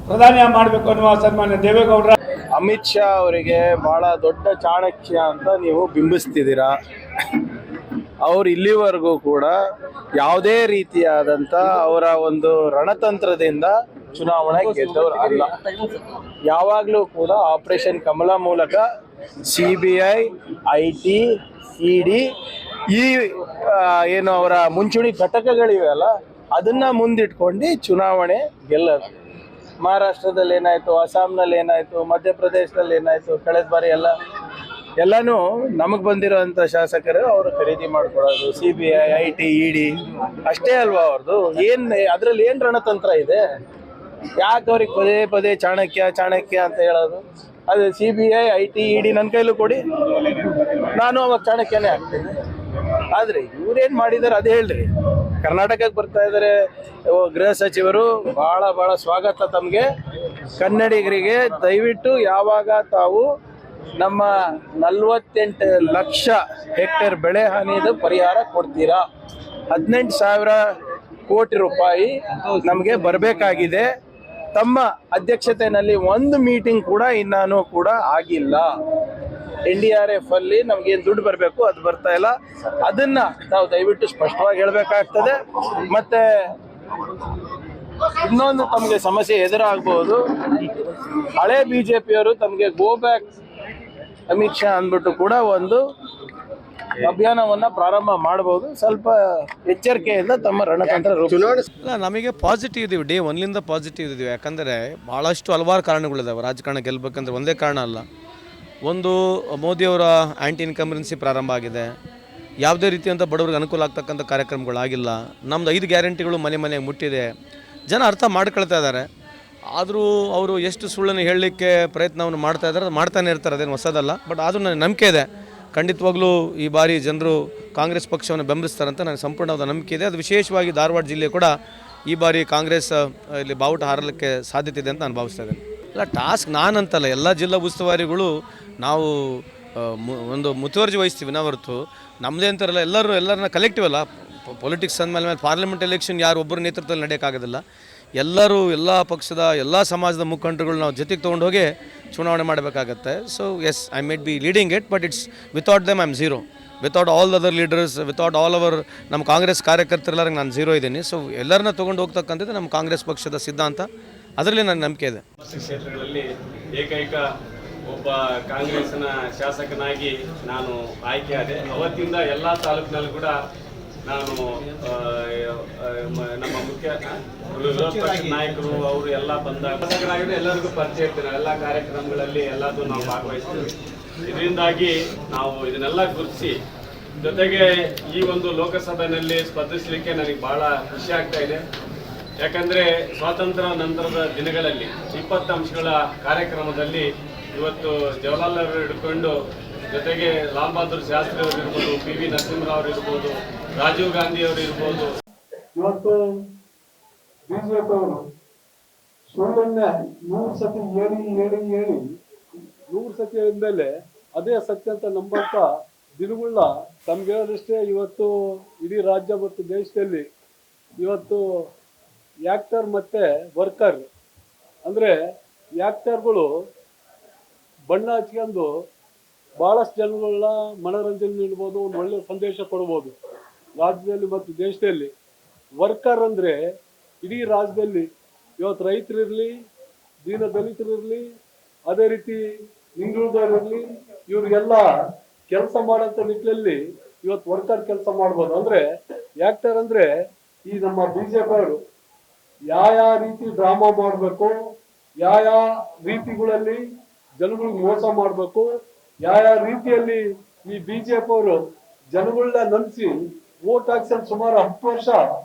Speaker 3: ಪ್ರಧಾನಿ ಮಾಡಬೇಕು ಅನ್ನುವ ಸನ್ಮಾನ್ಯ ದೇವೇಗೌಡರ
Speaker 4: ಅಮಿತ್ ಶಾ ಅವರಿಗೆ ಬಹಳ ದೊಡ್ಡ ಚಾಣಕ್ಯ ಅಂತ ನೀವು ಬಿಂಬಿಸ್ತಿದ್ದೀರಾ. ಅವ್ರು ಇಲ್ಲಿವರೆಗೂ ಕೂಡ ಯಾವುದೇ ರೀತಿಯಾದಂಥ ಅವರ ಒಂದು ರಣತಂತ್ರದಿಂದ ಚುನಾವಣೆ ಗೆದ್ದವರು ಅಲ್ಲ. ಯಾವಾಗಲೂ ಕೂಡ ಆಪರೇಷನ್ ಕಮಲ ಮೂಲಕ CBI, IT, ED ಈ ಏನು ಅವರ ಮುಂಚೂಣಿ ಘಟಕಗಳಿವೆಯಲ್ಲ ಅದನ್ನು ಮುಂದಿಟ್ಕೊಂಡು ಚುನಾವಣೆ ಗೆಲ್ಲೋದು. ಮಹಾರಾಷ್ಟ್ರದಲ್ಲಿ ಏನಾಯಿತು, ಅಸ್ಸಾಂನಲ್ಲಿ ಏನಾಯಿತು, ಮಧ್ಯಪ್ರದೇಶದಲ್ಲಿ ಏನಾಯಿತು, ಕಳೆದ ಬಾರಿ ಎಲ್ಲನೂ ನಮಗೆ ಬಂದಿರೋಂಥ ಶಾಸಕರು ಅವರು ಖರೀದಿ ಮಾಡ್ಕೊಳ್ಳೋದು. CBI, IT, ED ಅಷ್ಟೇ ಅಲ್ವಾ ಅವ್ರದ್ದು? ಅದರಲ್ಲಿ ಏನು ರಣತಂತ್ರ ಇದೆ? ಯಾಕೆ ಅವ್ರಿಗೆ ಪದೇ ಪದೇ ಚಾಣಕ್ಯ ಅಂತ ಹೇಳೋದು? ಅದು CBI, IT, ED ನನ್ನ ಕೈಲೂ ಕೊಡಿ, ನಾನು ಅವಾಗ ಚಾಣಕ್ಯನೇ ಆಗ್ತೀನಿ. ಆದರೆ ಇವ್ರೇನು ಮಾಡಿದ್ದಾರೆ ಅದು ಹೇಳ್ರಿ. ಕರ್ನಾಟಕಕ್ಕೆ ಬರ್ತಾ ಇದ್ದಾರೆ ಗೃಹ ಸಚಿವರು, ಭಾಳ ಸ್ವಾಗತ ತಮಗೆ. ಕನ್ನಡಿಗರಿಗೆ ದಯವಿಟ್ಟು ಯಾವಾಗ ತಾವು ನಮ್ಮ 48 ಲಕ್ಷ ಹೆಕ್ಟೇರ್ ಬೆಳೆ ಹಾನಿದು ಪರಿಹಾರ ಕೊಡ್ತೀರಾ? 18,000 ಕೋಟಿ ರೂಪಾಯಿ ನಮಗೆ ಬರಬೇಕಾಗಿದೆ. ತಮ್ಮ ಅಧ್ಯಕ್ಷತೆಯಲ್ಲಿ ಒಂದು ಮೀಟಿಂಗ್ ಕೂಡ ಇನ್ನೂ ಕೂಡ ಆಗಿಲ್ಲ. NDRF ಅಲ್ಲಿ ನಮ್ಗೇನು ದುಡ್ಡು ಬರಬೇಕು ಅದು ಬರ್ತಾ ಇಲ್ಲ. ಅದನ್ನ ನಾವು ದಯವಿಟ್ಟು ಸ್ಪಷ್ಟವಾಗಿ ಹೇಳಬೇಕಾಗ್ತದೆ. ಮತ್ತೆ ಇನ್ನೊಂದು ತಮಗೆ ಸಮಸ್ಯೆ ಎದುರಾಗಬಹುದು. ಹಳೆ ಬಿಜೆಪಿಯವರು ತಮಗೆ ಗೋ ಬ್ಯಾಕ್ ಅಮಿತ್ ಶಾ ಅಂದ್ಬಿಟ್ಟು ಕೂಡ ಒಂದು ಅಭಿಯಾನವನ್ನ ಪ್ರಾರಂಭ ಮಾಡಬಹುದು. ಸ್ವಲ್ಪ ಎಚ್ಚರಿಕೆಯಿಂದ ತಮ್ಮ ರಣತಂತ್ರ
Speaker 5: ಇಲ್ಲ, ನಮಗೆ ಪಾಸಿಟಿವ್ ಇದೀವಿ, ಡೇ ಒನ್ಲಿಂದ ಪಾಸಿಟಿವ್ ಇದೀವಿ. ಯಾಕಂದರೆ ಭಾಳಷ್ಟು ಹಲವಾರು ಕಾರಣಗಳಿದ್ದಾವೆ. ರಾಜಕಾರಣ ಗೆಲ್ಲಬೇಕಂದ್ರೆ ಒಂದೇ ಕಾರಣ ಅಲ್ಲ. ಒಂದು, ಮೋದಿಯವರ ಆ್ಯಂಟಿ ಇನ್ಕಂಬರೆನ್ಸಿ ಪ್ರಾರಂಭ ಆಗಿದೆ. ಯಾವುದೇ ರೀತಿಯಂಥ ಬಡವರಿಗೆ ಅನುಕೂಲ ಆಗ್ತಕ್ಕಂಥ ಕಾರ್ಯಕ್ರಮಗಳಾಗಿಲ್ಲ. ನಮ್ಮದು 5 ಗ್ಯಾರಂಟಿಗಳು ಮನೆ ಮನೆಗೆ ಮುಟ್ಟಿದೆ. ಜನ ಅರ್ಥ ಮಾಡ್ಕೊಳ್ತಾ ಇದ್ದಾರೆ. ಆದರೂ ಅವರು ಎಷ್ಟು ಸುಳ್ಳನ್ನು ಹೇಳಲಿಕ್ಕೆ ಪ್ರಯತ್ನವನ್ನು ಮಾಡ್ತಾ ಇದ್ದಾರೆ, ಮಾಡ್ತಾನೆ ಇರ್ತಾರೆ, ಅದೇನು ಹೊಸದಲ್ಲ. ಬಟ್ ಆದರೂ ನನಗೆ ನಂಬಿಕೆ ಇದೆ, ಖಂಡಿತವಾಗ್ಲೂ ಈ ಬಾರಿ ಜನರು ಕಾಂಗ್ರೆಸ್ ಪಕ್ಷವನ್ನು ಬೆಂಬಲಿಸ್ತಾರಂತ ನನಗೆ ಸಂಪೂರ್ಣವಾದ ನಂಬಿಕೆ ಇದೆ. ಅದು ವಿಶೇಷವಾಗಿ ಧಾರವಾಡ ಜಿಲ್ಲೆ ಕೂಡ ಈ ಬಾರಿ ಕಾಂಗ್ರೆಸ್ ಇಲ್ಲಿ ಬಾವುಟ ಹಾರಲಿಕ್ಕೆ ಸಾಧ್ಯತೆ ಇದೆ ಅಂತ ನಾನು ಭಾವಿಸ್ತಾ ಇದ್ದೇನೆ. ಇಲ್ಲ, ಟಾಸ್ಕ್ ನಾನಂತಲ್ಲ, ಎಲ್ಲ ಜಿಲ್ಲಾ ಉಸ್ತುವಾರಿಗಳು ನಾವು ಒಂದು ಮುತುವರ್ಜಿ ವಹಿಸ್ತೀವಿ ನಾವು ಹೊರತು ನಮ್ಮದೇ ಅಂತಾರಲ್ಲ. ಎಲ್ಲರನ್ನ ಕಲೆಕ್ಟಿವ್ ಅಲ್ಲ. ಪೊಲಿಟಿಕ್ಸ್ ಅಂದಮೇಲೆ ಪಾರ್ಲಿಮೆಂಟ್ ಎಲೆಕ್ಷನ್ ಯಾರು ಒಬ್ಬರ ನೇತೃತ್ವದಲ್ಲಿ ನಡೆಯೋಕ್ಕಾಗೋದಿಲ್ಲ. ಎಲ್ಲರೂ, ಎಲ್ಲ ಪಕ್ಷದ, ಎಲ್ಲ ಸಮಾಜದ ಮುಖಂಡರುಗಳು ನಾವು ಜೊತೆಗೆ ತೊಗೊಂಡು ಹೋಗಿ ಚುನಾವಣೆ ಮಾಡಬೇಕಾಗತ್ತೆ. So yes, I might be leading it, but it's without them I am zero. Without all other leaders, without all our ನಮ್ಮ ಕಾಂಗ್ರೆಸ್ ಕಾರ್ಯಕರ್ತರೆಲ್ಲರಿಗೆ ನಾನು ಝೀರೋ ಇದ್ದೀನಿ. ಸೊ ಎಲ್ಲರನ್ನ ತೊಗೊಂಡು ಹೋಗ್ತಕ್ಕಂಥದ್ದು ನಮ್ಮ ಕಾಂಗ್ರೆಸ್ ಪಕ್ಷದ ಸಿದ್ಧಾಂತ. ಅದರಲ್ಲಿ ನನ್ನ ನಂಬಿಕೆ ಇದೆ.
Speaker 6: ಕ್ಷೇತ್ರಗಳಲ್ಲಿ ಏಕೈಕ ಒಬ್ಬ ಕಾಂಗ್ರೆಸ್ನ ಶಾಸಕನಾಗಿ ನಾನು ಆಯ್ಕೆಯಾದೆ. ಅವತ್ತಿಂದ ಎಲ್ಲ ತಾಲೂಕಿನಲ್ಲೂ ಕೂಡ ನಾನು ನಮ್ಮ ಮುಖ್ಯ ವಿರೋಧ ಪಕ್ಷದ ನಾಯಕರು ಅವರು ಎಲ್ಲ ಬಂದಾಗ ಶಾಸಕರಾಗಿದ್ದು ಎಲ್ಲರಿಗೂ ಪರಿಚಯ ಇರ್ತೀವಿ. ಎಲ್ಲ ಕಾರ್ಯಕ್ರಮಗಳಲ್ಲಿ ಎಲ್ಲದೂ ನಾವು ಭಾಗವಹಿಸ್ತೀವಿ. ಇದರಿಂದಾಗಿ ನಾವು ಇದನ್ನೆಲ್ಲ ಗುರುತಿಸಿ ಜೊತೆಗೆ ಈ ಒಂದು ಲೋಕಸಭೆಯಲ್ಲಿ ಸ್ಪರ್ಧಿಸಲಿಕ್ಕೆ ನನಗೆ ಭಾಳ ಖುಷಿ ಆಗ್ತಾ ಇದೆ. ಯಾಕಂದರೆ ಸ್ವಾತಂತ್ರ್ಯ ನಂತರದ ದಿನಗಳಲ್ಲಿ 20 ಅಂಶಗಳ ಕಾರ್ಯಕ್ರಮದಲ್ಲಿ ಇವತ್ತು ಜವಾಹರ್ಲಾಲ್ ನೆಹರು ಹಿಡ್ಕೊಂಡು ಜೊತೆಗೆ ಲಾಲ್ ಬಹದ್ದೂರ್ ಶಾಸ್ತ್ರಿ ಅವರು ಇರ್ಬೋದು, PV ನರಸಿಂಹರಾವ್ ಅವರು ಇರ್ಬೋದು, ರಾಜೀವ್ ಗಾಂಧಿ ಅವರು ಇರ್ಬೋದು.
Speaker 3: ಇವತ್ತು ಬಿಜೆಪಿ ಅವರು ಸುಳ್ಳನ್ನ 100 ಸತಿ ಹೇಳಿ 100 ಸತಿ ಹೇಳಿದ್ಮೇಲೆ ಅದೇ ಸತ್ಯ ಅಂತ ನಂಬಂತ ದಿನಗಳ ತಮ್ಗೆ ಹೇಳೋದಷ್ಟೇ. ಇವತ್ತು ಇಡೀ ರಾಜ್ಯ ಮತ್ತು ದೇಶದಲ್ಲಿ ಇವತ್ತು ಆಕ್ಟರ್ ಮತ್ತೆ ವರ್ಕರ್ ಅಂದ್ರೆ ಆಕ್ಟರ್ಗಳು ಬಣ್ಣ ಹಚ್ಕೊಂಡು ಬಹಳಷ್ಟು ಜನಗಳನ್ನ ಮನೋರಂಜನೆ ನೀಡ್ಬೋದು, ಒಂದು ಒಳ್ಳೆ ಸಂದೇಶ ಕೊಡ್ಬೋದು ರಾಜ್ಯದಲ್ಲಿ ಮತ್ತು ದೇಶದಲ್ಲಿ. ವರ್ಕರ್ ಅಂದ್ರೆ ಇಡೀ ರಾಜ್ಯದಲ್ಲಿ ಇವತ್ತು ರೈತರಿರ್ಲಿ, ದೀನ ದಲಿತರಿರ್ಲಿ, ಅದೇ ರೀತಿ ಹಿಂದುಳಿದವರಿರ್ಲಿ, ಇವ್ರಿಗೆಲ್ಲ ಕೆಲಸ ಮಾಡೋಂಥ ನಿಟ್ಟಿನಲ್ಲಿ ಇವತ್ತು ವರ್ಕರ್ ಕೆಲಸ ಮಾಡ್ಬೋದು. ಅಂದ್ರೆ ಆಕ್ಟರ್ ಅಂದ್ರೆ ಈ ನಮ್ಮ ಬಿಜೆಪಿ ಅವರು ಯಾವ ರೀತಿ ಡ್ರಾಮಾ ಮಾಡಬೇಕು, ಯಾವ ರೀತಿಗಳಲ್ಲಿ ಜನಗಳಿಗೆ ಮೋಸ ಮಾಡಬೇಕು, ಯಾವ ರೀತಿಯಲ್ಲಿ ಈ ಬಿಜೆಪಿ ಅವರು ಜನಗಳನ್ನ ನಂಬಿಸಿ ವೋಟ್ ಹಾಕ್ಸಲು ಸುಮಾರು 10 ವರ್ಷ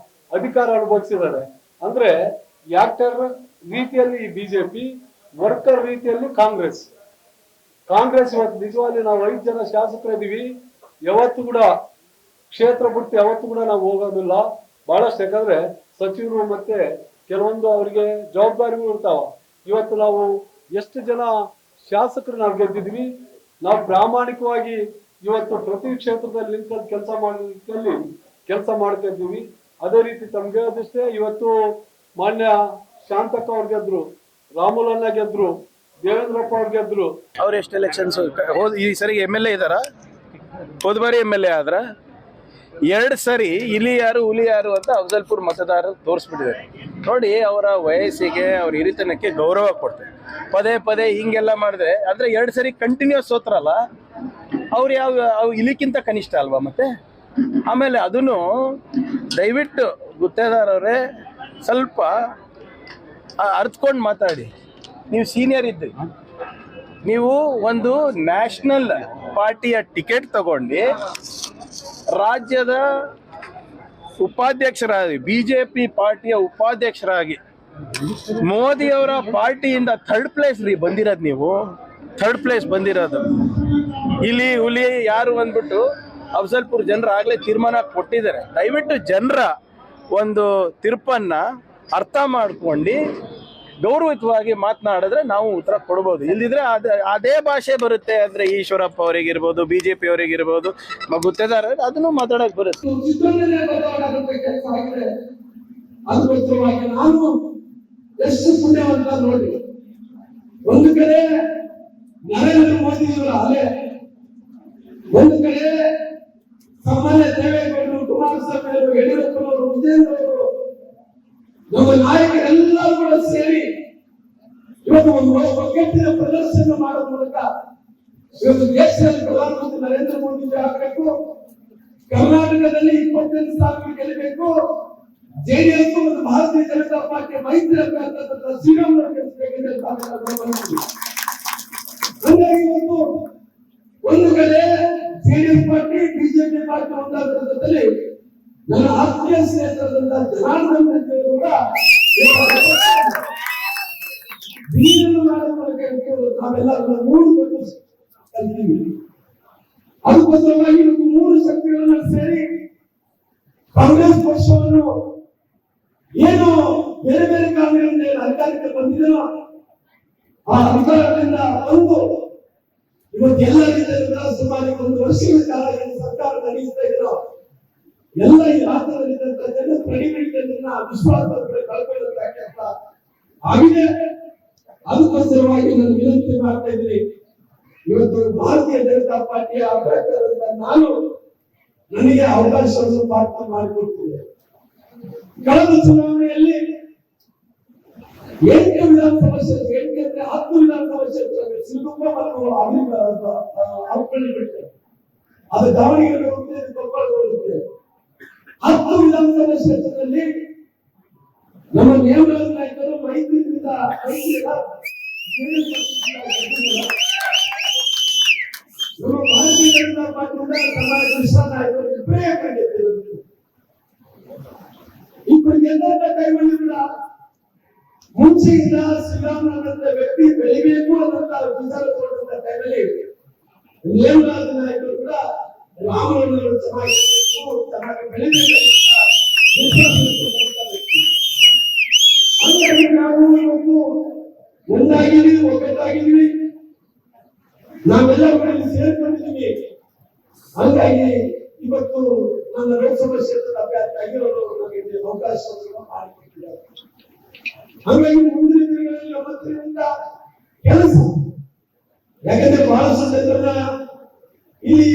Speaker 3: ಅಧಿಕಾರ ಅನುಭವಿಸಿದ್ದಾರೆ. ಅಂದ್ರೆ ಆಕ್ಟರ್ ರೀತಿಯಲ್ಲಿ ಈ ಬಿಜೆಪಿ, ವರ್ಕರ್ ರೀತಿಯಲ್ಲಿ ಕಾಂಗ್ರೆಸ್. ಇವತ್ತು ನಿಜವಾಗಿ ನಾವು 5 ಜನ ಶಾಸಕರಿದ್ದೀವಿ. ಯಾವತ್ತು ಕೂಡ ಕ್ಷೇತ್ರ ಬಿಟ್ಟು ಯಾವತ್ತು ಕೂಡ ನಾವು ಹೋಗೋದಿಲ್ಲ. ಬಹಳಷ್ಟು, ಯಾಕಂದ್ರೆ ಸಚಿವರು ಮತ್ತೆ ಕೆಲವೊಂದು ಅವರಿಗೆ ಜವಾಬ್ದಾರಿಗಳು ಇರ್ತಾವ. ಇವತ್ತು ನಾವು ಎಷ್ಟು ಜನ ಶಾಸಕರು ನಾವು ಗೆದ್ದಿದ್ವಿ. ನಾವು ಪ್ರಾಮಾಣಿಕವಾಗಿ ಇವತ್ತು ಪ್ರತಿ ಕ್ಷೇತ್ರದಲ್ಲಿ ನಿಂತ್ಕೊಂಡು ಕೆಲಸ ಮಾಡ್ತಾ ಇದ್ದೀವಿ. ಅದೇ ರೀತಿ ತಮ್ಗೆ ಹೇಳೋದಷ್ಟೇ, ಇವತ್ತು ಮಾನ್ಯ ಶಾಂತಕ್ಕ ಅವ್ರು ಗೆದ್ರು, ರಾಮುಲನ್ನ ಗೆದ್ರು, ದೇವೇಂದ್ರಪ್ಪ ಅವ್ರು ಗೆದ್ರು.
Speaker 4: ಅವ್ರು ಎಷ್ಟು ಎಲೆಕ್ಷನ್ಸ್ ಈ ಸರಿ MLA ಇದಾರ? ಹೋದ ಬಾರಿ MLA ಆದ್ರ. 2 ಸರಿ ಇಲಿ ಯಾರು ಹುಲಿ ಯಾರು ಅಂತ ಅಫಜಲ್ಪುರ್ ಮತದಾರರು ತೋರಿಸ್ಬಿಟ್ಟಿದ್ದಾರೆ. ನೋಡಿ, ಅವರ ವಯಸ್ಸಿಗೆ, ಅವ್ರ ಹಿರಿತನಕ್ಕೆ ಗೌರವ ಕೊಡ್ತಾರೆ. ಪದೇ ಹಿಂಗೆಲ್ಲ ಮಾಡಿದ್ರೆ ಅಂದ್ರೆ 2 ಸರಿ ಕಂಟಿನ್ಯೂಸ್ ಸೋತ್ರಲ್ಲ, ಅವ್ರು ಅವು ಇಲಿಕ್ಕಿಂತ ಕನಿಷ್ಠ ಅಲ್ವಾ? ಮತ್ತೆ ಆಮೇಲೆ ಅದನ್ನು ದಯವಿಟ್ಟು ಗುತ್ತೇದಾರವ್ರೆ ಸ್ವಲ್ಪ ಅರ್ತ್ಕೊಂಡು ಮಾತಾಡಿ. ನೀವು ಸೀನಿಯರ್ ಇದ್ರಿ, ನೀವು ಒಂದು ನ್ಯಾಷನಲ್ ಪಾರ್ಟಿಯ ಟಿಕೆಟ್ ತಗೊಂಡು ರಾಜ್ಯದ ಉಪಾಧ್ಯಕ್ಷರಾಗಿ, ಬಿಜೆಪಿ ಪಾರ್ಟಿಯ ಉಪಾಧ್ಯಕ್ಷರಾಗಿ, ಮೋದಿಯವರ ಪಾರ್ಟಿಯಿಂದ 3rd ಪ್ಲೇಸ್ ಬಂದಿರೋದು. ನೀವು 3rd ಪ್ಲೇಸ್ ಬಂದಿರೋದು. ಇಲ್ಲಿ ಹುಲಿ ಯಾರು ಅಂದ್ಬಿಟ್ಟು ಅಫಜಲ್ಪುರ್ ಜನರು ಆಗ್ಲೇ ತೀರ್ಮಾನ ಕೊಟ್ಟಿದ್ದಾರೆ. ದಯವಿಟ್ಟು ಜನರ ಒಂದು ತೀರ್ಪನ್ನ ಅರ್ಥ ಮಾಡ್ಕೊಂಡು ಗೌರವಯುತವಾಗಿ ಮಾತನಾಡಿದ್ರೆ ನಾವು ಉತ್ತರ ಕೊಡ್ಬೋದು. ಇಲ್ದಿದ್ರೆ ಅದೇ ಭಾಷೆ ಬರುತ್ತೆ ಅಂದ್ರೆ ಈಶ್ವರಪ್ಪ ಅವರಿಗಿರ್ಬೋದು, ಬಿಜೆಪಿ ಅವರಿಗಿರ್ಬೋದು, ಗುತ್ತೇದಾರ ಅದನ್ನು ಮಾತಾಡಕ್ ಬರುತ್ತೆ.
Speaker 7: ಚಿತ್ರದಲ್ಲೇ ಬದಲಾವಣೆ ಕೆಲಸ ಆಗಿದೆ. ಅದಕ್ಕೋಸ್ಕರವಾಗಿ ನಾನು ಎಷ್ಟು ಪುಣ್ಯವಂತ ನೋಡಿ. ಒಂದು ಕಡೆ ನರೇಂದ್ರ ಮೋದಿ ಅವರ ಅಲೆ, ಒಂದು ಕಡೆ ಸಾಮಾನ್ಯ ದೇವೇಗೌಡರು, ಕುಮಾರಸ್ವಾಮಿ ಅವರು, ಯಡಿಯೂರಪ್ಪನವರು, ವಿಜೇಂದ್ರ ಅವರು, ನಮ್ಮ ನಾಯಕರೆಲ್ಲರೂ ಕೂಡ ಸೇರಿ ಇವತ್ತು ಒಂದು ಒಗ್ಗಟ್ಟಿನ ಪ್ರದರ್ಶನ ಮಾಡುವ ಮೂಲಕ ಇವತ್ತು ದೇಶದಲ್ಲಿ ಪ್ರಧಾನಮಂತ್ರಿ ನರೇಂದ್ರ ಮೋದಿ ಆಗಬೇಕು, ಕರ್ನಾಟಕದಲ್ಲಿ 25 ಸ್ಥಾನ ಗೆಲ್ಲಬೇಕು, ಜೆಡಿಎಸ್ ಮತ್ತು ಭಾರತೀಯ ಜನತಾ ಪಾರ್ಟಿ ಮೈತ್ರಿ ಅಭ್ಯರ್ಥಿ ಶ್ರೀರಾಮುಲು ಗೆಲ್ಲಿಸಬೇಕೆಂದು ಹಂಗಾಗಿ ಇವತ್ತು ಒಂದು ಕಡೆ ಜೆಡಿಎಸ್ ಪಾರ್ಟಿ, ಬಿಜೆಪಿ ಪಾರ್ಟಿ ಒಂದಾದಲ್ಲಿ ನನ್ನ ಆತ್ಮೀಯ ಸ್ನೇಹಿತರಾದಂತಹ ಜನಾರ್ದನ್ ರೆಡ್ಡಿ ಕೂಡ ನೀರನ್ನು ಮಾಡುವ ಮೂಲಕ ನಾವೆಲ್ಲ ಮೂರು ಕಲ್ತೀವಿ. ಅದಕ್ಕೋಸ್ಕರವಾಗಿ ಇವತ್ತು ಮೂರು ಶಕ್ತಿಗಳನ್ನು ಸೇರಿ ಕಾಂಗ್ರೆಸ್ ಪಕ್ಷವನ್ನು ಏನು ಬೇರೆ ಬೇರೆ ಕಾರಣಗಳಿಂದ ಅಧಿಕಾರಕ್ಕೆ ಬಂದಿದೆಯೋ ಆ ಅಧಿಕಾರದಿಂದ ಬಂದು ಇವತ್ತು ಎಲ್ಲ ರೀತಿಯ ಸುಮಾರು 1 ವರ್ಷಗಳ ಕಾಲ ಏನು ಸರ್ಕಾರ ನಡೆಸ್ತಾ ಇದ್ರು, ಎಲ್ಲ ಈ ರಾಷ್ಟ್ರದಲ್ಲಿದ್ದಂತ ಜನ ಪ್ರಣಿಮಿಡಿತನ್ನ ವಿಶ್ವಾಸವನ್ನು ಕಳ್ಕೊಳ್ಳುವಂತ ಕೆಲಸ ಆಗಿದೆ. ಅದಕ್ಕೋಸ್ಕರವಾಗಿ ನಾನು ವಿನಂತಿ ಮಾಡ್ತಾ ಇದ್ದೀನಿ, ಇವತ್ತು ಭಾರತೀಯ ಜನತಾ ಪಾರ್ಟಿಯ ಅಭ್ಯರ್ಥಿಯಾದಂತ ನಾನು ನನಗೆ ಅವಕಾಶವನ್ನು ಪ್ರಾರ್ಥನೆ ಮಾಡಿಕೊಡ್ತಿದೆ. ಕಳೆದ ಚುನಾವಣೆಯಲ್ಲಿ 8 ವಿಧಾನಸಭಾ ಕ್ಷೇತ್ರ, 8 ಅಂದ್ರೆ 10 ವಿಧಾನಸಭಾ ಕ್ಷೇತ್ರ ಸಿರುಗುಪ್ಪ ಮತ್ತು ಅರ್ಪಣೆ ಬಿಟ್ಟೆ, ಅದು ದಾವಣಗೆರೆ ಹೋಗುತ್ತೆ, ಕೊಪ್ಪಳ ಹೋಗುತ್ತೆ. 10 ವಿಧಾನಸಭಾ ಕ್ಷೇತ್ರದಲ್ಲಿ ನಮ್ಮ ನೇಮರಾಜ ನಾಯಕರು ಮೈತ್ರಿಯಿಂದ ನಮ್ಮ ಭಾರತೀಯ ಜನತಾ ಪಾರ್ಟಿಯಿಂದ ಸಮಾಜ ಕೃಷ್ಣ ನಾಯಕರು ಇಬ್ಬರೇ ಕಂಡಿದ್ದರು. ಇಬ್ಬರು ಗೆದ್ದಂತ ಕೈಗೊಂಡಿಲ್ಲ. ಮುಂಚೆಯಿಂದ ಶ್ರೀರಾಮನಂತ ವ್ಯಕ್ತಿ ಬೆಳಿಬೇಕು ಅನ್ನೋಂತ ವಿಚಾರ ಕೊಡುವಂತ ಟೈಮಲ್ಲಿ ನೇಮರಾಜ ನಾಯಕರು ಕೂಡ ರಾಮನವರು ಚೆನ್ನಾಗಿರಬೇಕು, ಚೆನ್ನಾಗಿ ಬೆಳಿಬೇಕು ಹಂಗಾಗಿ ನಾವು ಇವತ್ತು ಒಂದಾಗಿದ್ದೀವಿ, ಒಗ್ಗಟ್ಟಾಗಿದ್ದೀವಿ, ನಾವೆಲ್ಲ ಕೂಡ ಸೇರ್ಕೊಂಡಿದ್ದೀವಿ. ಹಂಗಾಗಿ ಇವತ್ತು ನನ್ನ ಲೋಕಸಭಾ ಕ್ಷೇತ್ರದ ಅಭ್ಯರ್ಥಿ ಆಗಿರೋರು ನಮಗೆ ಅವಕಾಶವನ್ನು ಮಾಡಿಕೊಟ್ಟಿದ್ದಾರೆ. ಹಾಗಾಗಿ ಮುಂದಿನ ದಿನಗಳಲ್ಲಿ ನಮ್ಮತ್ರಿಂದ ಕೆಲಸ, ಯಾಕಂದ್ರೆ ಬಹಳಷ್ಟು ಜನರನ್ನ ಇಲ್ಲಿ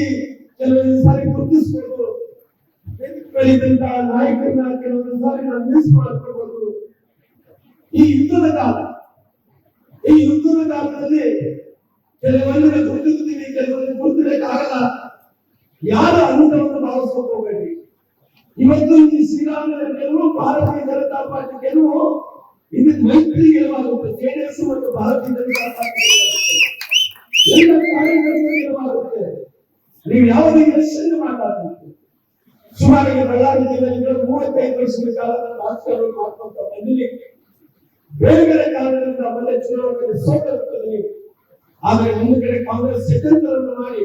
Speaker 7: ಕೆಲವೊಂದು ಸಾರಿ ಗುರುತಿಸ್ಬೋದು, ಬೆಳೆದಂತ ನಾಯಕರನ್ನ ಕೆಲವೊಂದು ಸಾರಿ ನಾವು ಮಿಸ್ ಮಾಡ್ಕೊಳ್ಬಹುದು. ಈ ಯುದ್ಧದ ಕಾಲದಲ್ಲಿ ಕೆಲವೊಂದನ್ನ ಗುರುತಿಸ್ತೀವಿ, ಕೆಲವೊಂದು ಗುರುತಿಡಕ್ಕಾಗಲ್ಲ. ಯಾರ ಅನುಭವವನ್ನು ಭಾವಿಸ್ಕೊಂಡು ಹೋಗಬೇಡಿ. ಇವತ್ತು ಈ ಶ್ರೀರಾಮನ ಗೆಲುವು, ಭಾರತೀಯ ಜನತಾ ಪಾರ್ಟಿ ಗೆಲುವು, ಇದು ಮೈತ್ರಿ ಗೆಲುವಾಗುತ್ತೆ. ಜೆಡಿಎಸ್ ಮತ್ತು ಭಾರತೀಯ ಜನತಾ ಪಾರ್ಟಿ ಎಲ್ಲ ಕಾರ್ಯಕರ್ತರು ಗೆಲುವಾಗುತ್ತೆ. ನೀವು ಯಾವುದೇ ಎಲೆಕ್ಷನ್ ಮಾತಾಡ್ತೀವಿ. ಸುಮಾರು ಬಳ್ಳಾರಿ ಜಿಲ್ಲೆಯಲ್ಲಿ 35 ವರ್ಷಗಳ ಕಾಲ ರಾಜಕಾರಣ ಮಾಡ್ಕೊಂತ ಬಂದಿಲ್ಲಿ, ಬೇರೆ ಬೇರೆ ಕಾರಣದಿಂದ ಮೊನ್ನೆ ಚುನಾವಣೆಯಲ್ಲಿ ಸೋತಿರ್ತೀವಿ. ಆದರೆ ಒಂದು ಕಡೆ ಕಾಂಗ್ರೆಸ್ ಷಡ್ಯಂತ್ರವನ್ನು ಮಾಡಿ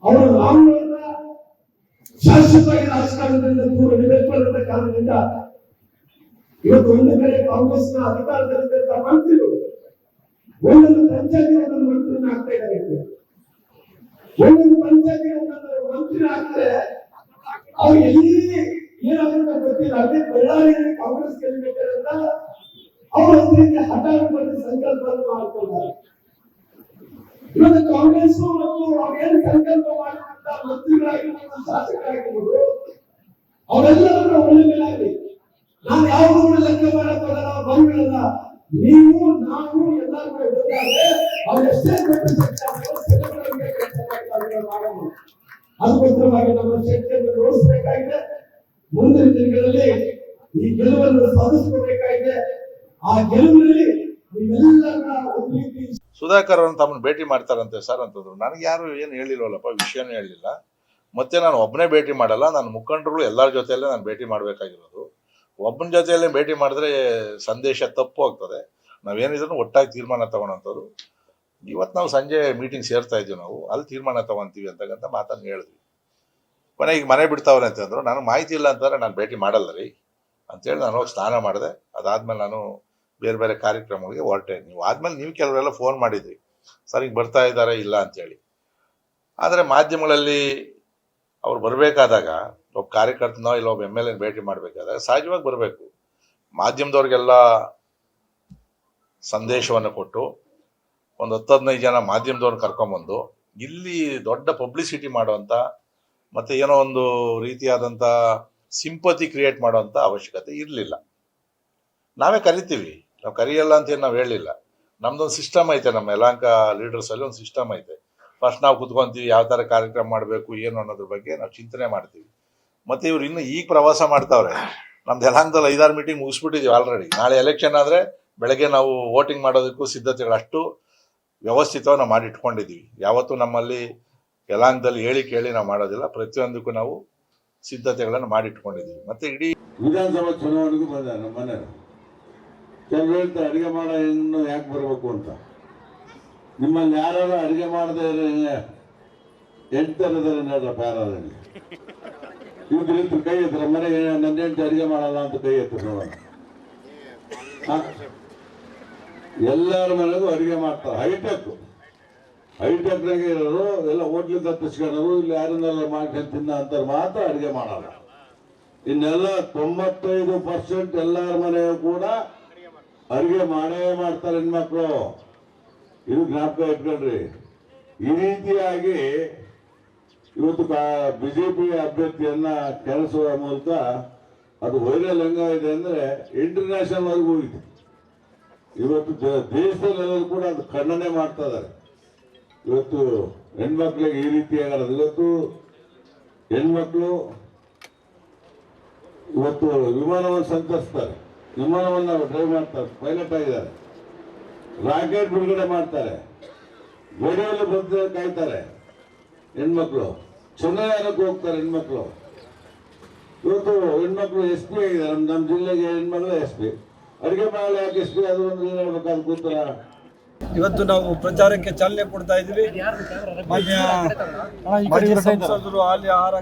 Speaker 7: ಅವರು ರಾಮನವರನ್ನ ಶಾಶ್ವತವಾಗಿ ರಾಜಕಾರಣದಿಂದ ದೂರ ಇಡಬೇಕಂತ ಕಾರಣದಿಂದ ಇವತ್ತು ಒಂದು ಕಡೆ ಕಾಂಗ್ರೆಸ್ನ ಅಧಿಕಾರದಲ್ಲಿದ್ದಂತ ಮಂತ್ರಿಗಳು ಒಂದೊಂದು ಪಂಚಾಯತಿ ಒಂದೊಂದು ಮಂತ್ರಿನ ಆಗ್ತಾ ಇದ್ದಾರೆ. ಒಂದೊಂದು ಪಂಚಾಯತಿ ಒಂದೊಂದು ಮಂತ್ರಿ ಆಗ್ತಾರೆ. ಅವ್ರು ಎಲ್ಲಿ ಏನಾಗುತ್ತೆ ಗೊತ್ತಿಲ್ಲ. ಅದೇ ಬಳ್ಳಾರಿಯಲ್ಲಿ ಕಾಂಗ್ರೆಸ್ ಗೆಲ್ಲಬೇಕಂತ ಅವರು ಒಂದು ರೀತಿಯ ಹಠಾತ್ ಸಂಕಲ್ಪವನ್ನು ಮಾಡಿಕೊಂಡಾರೆ. ಇವತ್ತು ಕಾಂಗ್ರೆಸ್ ಮತ್ತು ಅವ್ರೇನು ಸಂಕಲ್ಪ ಮಾಡಿದಂತ ಮಂತ್ರಿಗಳಾಗಿರ್ಬೋದು, ಶಾಸಕರಾಗಿರ್ಬೋದು, ಅವರೆಲ್ಲರೂ ಒಳ್ಳೆಯದಾಗಲಿ. ನಾನು ಯಾವುದು ಕೂಡ ಲೆಕ್ಕ ಮಾಡಕ್ ಹೋಗಲ್ಲ, ಬಂದಿಲ್ಲ. ನೀವು ನಾವು ಎಲ್ಲರೂ ಕೂಡ ಗೊತ್ತಾದ್ರೆ ಅವ್ರು ಎಷ್ಟೇ ಮಾಡೋಣ. ಅದಕ್ಕೋಸ್ಕರವಾಗಿ ನಮ್ಮ ಶಕ್ತಿಯನ್ನು ತೋರಿಸಬೇಕಾಗಿದೆ. ಮುಂದಿನ ದಿನಗಳಲ್ಲಿ ಈ ಗೆಲುವನ್ನು ಸಾಧಿಸಿಕೊಳ್ಬೇಕಾಗಿದೆ. ಆ ಗೆಲುವಿನಲ್ಲಿ ನೀವೆಲ್ಲ ಒಂದು ರೀತಿ
Speaker 8: ಸುಧಾಕರ್ ಅವ್ರನ್ನ ತಮ್ಮನ್ನು ಭೇಟಿ ಮಾಡ್ತಾರಂತೆ ಸರ್ ಅಂತಂದ್ರು. ನನಗೆ ಯಾರು ಏನು ಹೇಳಿಲ್ವಲ್ಲಪ್ಪ, ವಿಷಯನೇ ಹೇಳಿಲ್ಲ. ಮತ್ತೆ ನಾನು ಒಬ್ಬನೇ ಭೇಟಿ ಮಾಡಲ್ಲ, ನಾನು ಮುಖಂಡರು ಎಲ್ಲರ ಜೊತೆಯಲ್ಲೇ ನಾನು ಭೇಟಿ ಮಾಡಬೇಕಾಗಿರೋದು. ಒಬ್ಬನ ಜೊತೆಯಲ್ಲೇ ಭೇಟಿ ಮಾಡಿದ್ರೆ ಸಂದೇಶ ತಪ್ಪು ಆಗ್ತದೆ. ನಾವೇನಿದ್ರು ಒಟ್ಟಾಗಿ ತೀರ್ಮಾನ ತಗೊಳಂಥವ್ರು. ಇವತ್ತು ನಾವು ಸಂಜೆ ಮೀಟಿಂಗ್ ಸೇರ್ತಾ ಇದ್ದೀವಿ, ನಾವು ಅಲ್ಲಿ ತೀರ್ಮಾನ ತಗೊಂತೀವಿ ಅಂತಕ್ಕಂಥ ಮಾತನ್ನು ಹೇಳಿದ್ವಿ. ಕೊನೆಗೆ ಈಗ ಮನೆ ಬಿಡ್ತಾವ್ರೆ ಅಂತಂದ್ರು. ನನಗೆ ಮಾಹಿತಿ ಇಲ್ಲ ಅಂತಂದ್ರೆ ನಾನು ಭೇಟಿ ಮಾಡಲ್ಲ ರೀ ಅಂತೇಳಿ ನಾನು ಹೋಗಿ ಸ್ನಾನ ಮಾಡಿದೆ. ಅದಾದ್ಮೇಲೆ ನಾನು ಬೇರೆ ಬೇರೆ ಕಾರ್ಯಕ್ರಮಗಳಿಗೆ ಹೊರಟೆ. ನೀವು ಆದ್ಮೇಲೆ ನೀವು ಕೆಲವರೆಲ್ಲ ಫೋನ್ ಮಾಡಿದ್ರಿ ಸರ್ ಈಗ ಬರ್ತಾ ಇದ್ದಾರೆ ಇಲ್ಲ ಅಂತೇಳಿ. ಆದರೆ ಮಾಧ್ಯಮಗಳಲ್ಲಿ ಅವ್ರು ಬರಬೇಕಾದಾಗ ಒಬ್ಬ ಕಾರ್ಯಕರ್ತನೋ ಇಲ್ಲ ಒಬ್ಬ MLA ಭೇಟಿ ಮಾಡಬೇಕಾದಾಗ ಸಹಜವಾಗಿ ಬರಬೇಕು. ಮಾಧ್ಯಮದವ್ರಿಗೆಲ್ಲ ಸಂದೇಶವನ್ನು ಕೊಟ್ಟು ಒಂದು 10-15 ಜನ ಮಾಧ್ಯಮದವ್ರನ್ನ ಕರ್ಕೊಂಬಂದು ಇಲ್ಲಿ ದೊಡ್ಡ ಪಬ್ಲಿಸಿಟಿ ಮಾಡುವಂಥ ಮತ್ತು ಏನೋ ಒಂದು ರೀತಿಯಾದಂಥ ಸಿಂಪತಿ ಕ್ರಿಯೇಟ್ ಮಾಡುವಂಥ ಅವಶ್ಯಕತೆ ಇರಲಿಲ್ಲ. ನಾವೇ ಕರಿತೀವಿ, ನಾವು ಕರೆಯಲ್ಲ ಅಂತೇನು ನಾವು ಹೇಳಲಿಲ್ಲ. ನಮ್ದೊಂದು ಸಿಸ್ಟಮ್ ಐತೆ, ನಮ್ಮ ಯಲಹಂಕ ಲೀಡರ್ಸಲ್ಲಿ ಒಂದು ಸಿಸ್ಟಮ್ ಐತೆ. ಫಸ್ಟ್ ನಾವು ಕುತ್ಕೊಂತೀವಿ, ಯಾವ ಥರ ಕಾರ್ಯಕ್ರಮ ಮಾಡಬೇಕು ಏನು ಅನ್ನೋದ್ರ ಬಗ್ಗೆ ನಾವು ಚಿಂತನೆ ಮಾಡ್ತೀವಿ. ಮತ್ತು ಇವ್ರು ಇನ್ನು ಈಗ ಪ್ರವಾಸ ಮಾಡ್ತಾವ್ರೆ. ನಮ್ದು ಯಲಹಂಕದಲ್ಲಿ 5-6 ಮೀಟಿಂಗ್ ಮುಗಿಸ್ಬಿಟ್ಟಿದ್ದೀವಿ ಆಲ್ರೆಡಿ. ನಾಳೆ ಎಲೆಕ್ಷನ್ ಆದರೆ ಬೆಳಗ್ಗೆ ನಾವು ವೋಟಿಂಗ್ ಮಾಡೋದಕ್ಕೂ ಸಿದ್ಧತೆಗಳು ಅಷ್ಟು ವ್ಯವಸ್ಥಿತವಾಗಿ ನಾವು ಮಾಡಿ ಇಟ್ಕೊಂಡಿದ್ದೀವಿ. ಯಾವತ್ತೂ ನಮ್ಮಲ್ಲಿ ಯಲಹಂಕದಲ್ಲಿ ಹೇಳಿ ನಾವು ಮಾಡೋದಿಲ್ಲ, ಪ್ರತಿಯೊಂದಕ್ಕೂ ನಾವು ಸಿದ್ಧತೆಗಳನ್ನು ಮಾಡಿ ಇಟ್ಕೊಂಡಿದ್ದೀವಿ. ಮತ್ತು ಇಡೀ
Speaker 9: ವಿಧಾನಸಭಾ ಚುನಾವಣೆಗೂ ಬಂದ ನಮ್ಮ ಮನೆಯವರು ಕೆಲವರು ಹೇಳ್ತಾರೆ ಅಡುಗೆ ಮಾಡೋ ಹೆಣ್ಣು ಯಾಕೆ ಬರಬೇಕು ಅಂತ. ನಿಮ್ಮಲ್ಲಿ ಯಾರು ಅಡುಗೆ ಮಾಡದೆ ಎಂಟರದಲ್ಲಿ ನೋಡ್ರಪ್ಪ ಯಾರಲ್ಲಿ ಇವ್ರು ಕೈ ಎತ್ತರ ಮನೆಗೆ ನನ್ನ ಹೆಂಡತಿ ಅಡುಗೆ ಮಾಡಲ್ಲ ಅಂತ ಕೈ ಎತ್ತರ ನೋಡೋಣ. ಎಲ್ಲರ ಮನೆಗೂ ಅಡುಗೆ ಮಾಡ್ತಾರೆ. ಹೈಟೆಕ್ನಾಗೆ ಇರೋರು ಎಲ್ಲ ಹೋಟ್ಲಿಂದ ತರಿಸ್ಕೊಳ್ಳೋರು, ಇಲ್ಲಿ ಯಾರನ್ನೆಲ್ಲ ಮಾಡ್ಕೊಂಡು ತಿನ್ನೋ ಅಂತಾರೆ ಮಾತ್ರ ಅಡುಗೆ ಮಾಡಲ್ಲ. ಇನ್ನೆಲ್ಲ 95% ಎಲ್ಲರ ಮನೆಯೂ ಕೂಡ ಅಡುಗೆ ಮಾಡೇ ಮಾಡ್ತಾರೆ ಹೆಣ್ಮಕ್ಳು. ಇದು ಜ್ಞಾಪಕ ಇಟ್ಕೊಳ್ರಿ. ಈ ರೀತಿಯಾಗಿ ಇವತ್ತು BJP ಅಭ್ಯರ್ಥಿಯನ್ನ ಕೆಳಿಸುವ ಮೂಲಕ ಅದು ವೈರಲ್ ಹೆಂಗಾಗಿದೆ ಅಂದ್ರೆ ಇಂಟರ್ನ್ಯಾಷನಲ್ ವರೆಗೂ ಹೋಗಿದೆ. ಇವತ್ತು ದೇಶದಲ್ಲೆಲ್ಲರೂ ಕೂಡ ಅದು ಖಂಡನೆ ಮಾಡ್ತಾ ಇದ್ದಾರೆ. ಇವತ್ತು ಹೆಣ್ಮಕ್ಳಿಗೆ ಈ ರೀತಿ ಆಗೋದು. ಇವತ್ತು ಹೆಣ್ಮಕ್ಳು ಇವತ್ತು ವಿಮಾನವನ್ನು ಸಂಚರಿಸ್ತಾರೆ, ವಿಮಾನವನ್ನು ಡ್ರೈವ್ ಮಾಡ್ತಾರೆ, ಪೈಲಟ್ ಆಗಿದ್ದಾರೆ, ರಾಕೆಟ್ ಬಿಡುಗಡೆ ಮಾಡ್ತಾರೆ, ಗೋಡೆಯಲ್ಲಿ ಬಂದು ಕಾಯ್ತಾರೆ ಹೆಣ್ಮಕ್ಳು, ಚಂದ್ರಯಾನಕ್ಕೆ ಹೋಗ್ತಾರೆ ಹೆಣ್ಮಕ್ಳು. ಇವತ್ತು ಹೆಣ್ಮಕ್ಳು SP ಆಗಿದ್ದಾರೆ. ನಮ್ಮ ಜಿಲ್ಲೆಗೆ ಹೆಣ್ಮಕ್ಳು SP. ಅಡುಗೆ ಮಾಡಲು ಯಾಕೆ SP ಆದ್ರು ಅಂದ್ರೆ ಏನು ಹೇಳ್ಬೇಕಾದ್ರೆ ಕೂತರ.
Speaker 10: ಇವತ್ತು ನಾವು ಪ್ರಚಾರಕ್ಕೆ ಚಾಲನೆ ಕೊಡ್ತಾ ಇದ್ವಿ. ಮಾಜಿ ಸಂಸದರು ಹಾಲಿ ಆಹಾರ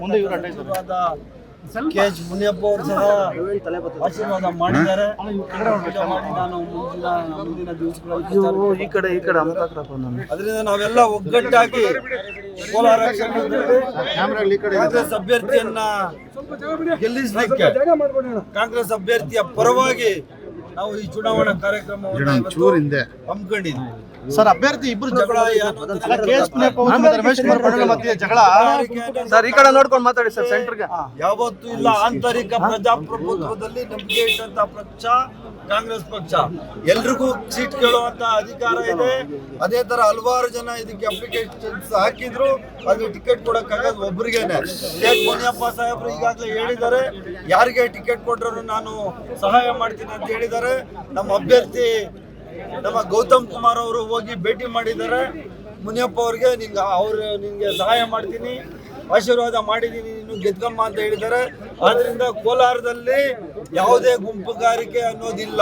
Speaker 10: KH ಮುನಿಯಪ್ಪ ಅವರು ಸಹ ಆಶೀರ್ವಾದ ಮಾಡಿದ್ದಾರೆ. ನಾನು ಮುಂದಿನ ದಿವಸಗಳಲ್ಲಿ ಅದರಿಂದ ನಾವೆಲ್ಲ ಒಗ್ಗಟ್ಟಾಗಿ ಕೋಲಾರ ಕ್ಷೇತ್ರದಲ್ಲಿ ಕಾಂಗ್ರೆಸ್ ಅಭ್ಯರ್ಥಿಯನ್ನ ಗೆಲ್ಲಿಸಲಿಕ್ಕೆ ಕಾಂಗ್ರೆಸ್ ಅಭ್ಯರ್ಥಿಯ ಪರವಾಗಿ ನಾವು ಈ ಚುನಾವಣಾ ಕಾರ್ಯಕ್ರಮವನ್ನು ಹಮ್ಮಿಕೊಂಡಿದ್ವಿ.
Speaker 11: ಸರ್, ಅಭ್ಯರ್ಥಿ ಇಬ್ರು ಜಗಳ
Speaker 10: ಸರ್ ಈ ಕಡೆ ನೋಡ್ಕೊಂಡು ಮಾತಾಡಿ ಸರ್. ಸೆಂಟರ್ಗೆ ಯಾವತ್ತೂ ಇಲ್ಲ. ಆಂತರಿಕ ಪ್ರಜಾಪ್ರಭುತ್ವದಲ್ಲಿ ನಂಬಿಕೆ ಇಟ್ಟಂತ ಪಕ್ಷ ಕಾಂಗ್ರೆಸ್ ಪಕ್ಷ. ಎಲ್ರಿಗೂ ಸೀಟ್ ಕೇಳುವಂತ ಅಧಿಕಾರ ಇದೆ. ಅದೇ ತರ ಹಲವಾರು ಜನ ಇದಕ್ಕೆ ಅಪ್ಲಿಕೇಶನ್ಸ್ ಹಾಕಿದ್ರು, ಅದು ಟಿಕೆಟ್ ಕೊಡಕ್ಕಾಗದು ಒಬ್ಬರಿಗೇನೆ. ಮುನಿಯಪ್ಪ ಸಾಹೇಬ್ರು ಈಗಾಗಲೇ ಹೇಳಿದ್ದಾರೆ, ಯಾರಿಗೆ ಟಿಕೆಟ್ ಕೊಟ್ಟರು ನಾನು ಸಹಾಯ ಮಾಡ್ತೀನಿ ಅಂತ ಹೇಳಿದ್ದಾರೆ. ನಮ್ಮ ಅಭ್ಯರ್ಥಿ ನಮ್ಮ ಗೌತಮ್ ಕುಮಾರ್ ಅವರು ಹೋಗಿ ಭೇಟಿ ಮಾಡಿದ್ದಾರೆ ಮುನಿಯಪ್ಪ ಅವ್ರಿಗೆ. ನಿನ್ಗೆ ಸಹಾಯ ಮಾಡ್ತೀನಿ, ಆಶೀರ್ವಾದ ಮಾಡಿದ್ದೀನಿ, ನೀನು ಗೆದ್ಕಮ್ಮ ಅಂತ ಹೇಳಿದ್ದಾರೆ. ಆದ್ರಿಂದ ಕೋಲಾರದಲ್ಲಿ ಯಾವುದೇ ಗುಂಪುಗಾರಿಕೆ ಅನ್ನೋದಿಲ್ಲ.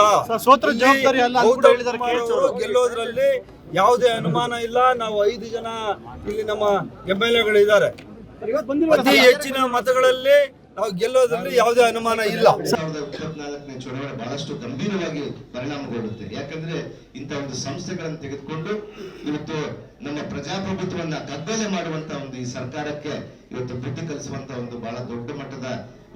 Speaker 10: ಗೆಲ್ಲೋದ್ರಲ್ಲಿ ಯಾವುದೇ ಅನುಮಾನ ಇಲ್ಲ. ನಾವು 5 ಜನ ಇಲ್ಲಿ ನಮ್ಮ MLAಗಳಿದ್ದಾರೆ. ಅತಿ ಹೆಚ್ಚಿನ ಮತಗಳಲ್ಲಿ ನಾವು ಗೆಲ್ಲೋದ್ರಲ್ಲಿ ಯಾವುದೇ ಅನುಮಾನ ಇಲ್ಲ.
Speaker 12: 2024ನೇ ಚುನಾವಣೆ ಬಹಳಷ್ಟು ಗಂಭೀರವಾಗಿ ಪರಿಣಾಮಗೊಳ್ಳುತ್ತೆ. ಯಾಕಂದ್ರೆ ಇಂಥ ಒಂದು ಸಂಸ್ಥೆಗಳನ್ನು ತೆಗೆದುಕೊಂಡು ಇವತ್ತು ನಮ್ಮ ಪ್ರಜಾಪ್ರಭುತ್ವವನ್ನ ಕಗ್ಗೊಲೆ ಮಾಡುವಂತ ಒಂದು ಈ ಸರ್ಕಾರಕ್ಕೆ ಇವತ್ತು ಬುದ್ಧಿ ಕಲಿಸುವಂತ ಒಂದು ಬಹಳ ದೊಡ್ಡ ಮಟ್ಟದ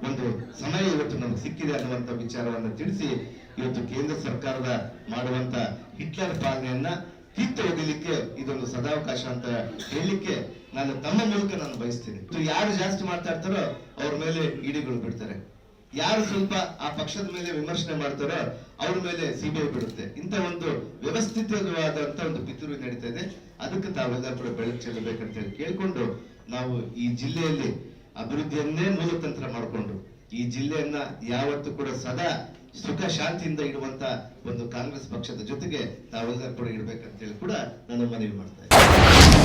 Speaker 12: ಒಂದು ಸಮಯ ಇವತ್ತು ನಮ್ಗೆ ಸಿಕ್ಕಿದೆ ಅನ್ನುವಂತ ವಿಚಾರವನ್ನು ತಿಳಿಸಿ ಇವತ್ತು ಕೇಂದ್ರ ಸರ್ಕಾರದ ಮಾಡುವಂತ ಹಿಟ್ಲರ್ ಪಾಲನೆಯನ್ನ ಕಿತ್ತು ಹೋಗಲಿಕ್ಕೆ ಇದೊಂದು ಸದಾವಕಾಶ ಅಂತ ಹೇಳಲಿಕ್ಕೆ ನಾನು ತಮ್ಮ ಮೂಲಕ ನಾನು ಬಯಸ್ತೀನಿ. ಯಾರು ಜಾಸ್ತಿ ಮಾತಾಡ್ತಾರೋ ಅವ್ರ ಮೇಲೆ ಇಡಿಗಳು ಬಿಡ್ತಾರೆ, ಯಾರು ಸ್ವಲ್ಪ ಆ ಪಕ್ಷದ ಮೇಲೆ ವಿಮರ್ಶನೆ ಮಾಡ್ತಾರೋ ಅವ್ರ ಮೇಲೆ CBI ಬಿಡುತ್ತೆ. ಇಂಥ ಒಂದು ವ್ಯವಸ್ಥಿತವಾದಂತ ಒಂದು ಪಿತೂರಿ ನಡೀತಾ ಇದೆ. ಅದಕ್ಕೆ ತಾವೆಲ್ಲ ಕೂಡ ಬೆಳಕು ಚೆಲ್ಲಬೇಕಂತ ಹೇಳಿ ಕೇಳ್ಕೊಂಡು ನಾವು ಈ ಜಿಲ್ಲೆಯಲ್ಲಿ ಅಭಿವೃದ್ಧಿಯನ್ನೇ ಮೂಲತಂತ್ರ ಮಾಡಿಕೊಂಡು ಈ ಜಿಲ್ಲೆಯನ್ನ ಯಾವತ್ತೂ ಕೂಡ ಸದಾ ಸುಖ ಶಾಂತಿಯಿಂದ ಇಡುವಂತ ಒಂದು ಕಾಂಗ್ರೆಸ್ ಪಕ್ಷದ ಜೊತೆಗೆ ತಾವೆಲ್ಲರೂ ಕೂಡ ಇಡ್ಬೇಕಂತ ಹೇಳಿ ಕೂಡ ನಾನು ಮನವಿ ಮಾಡ್ತಾ ಇದ್ದೀನಿ.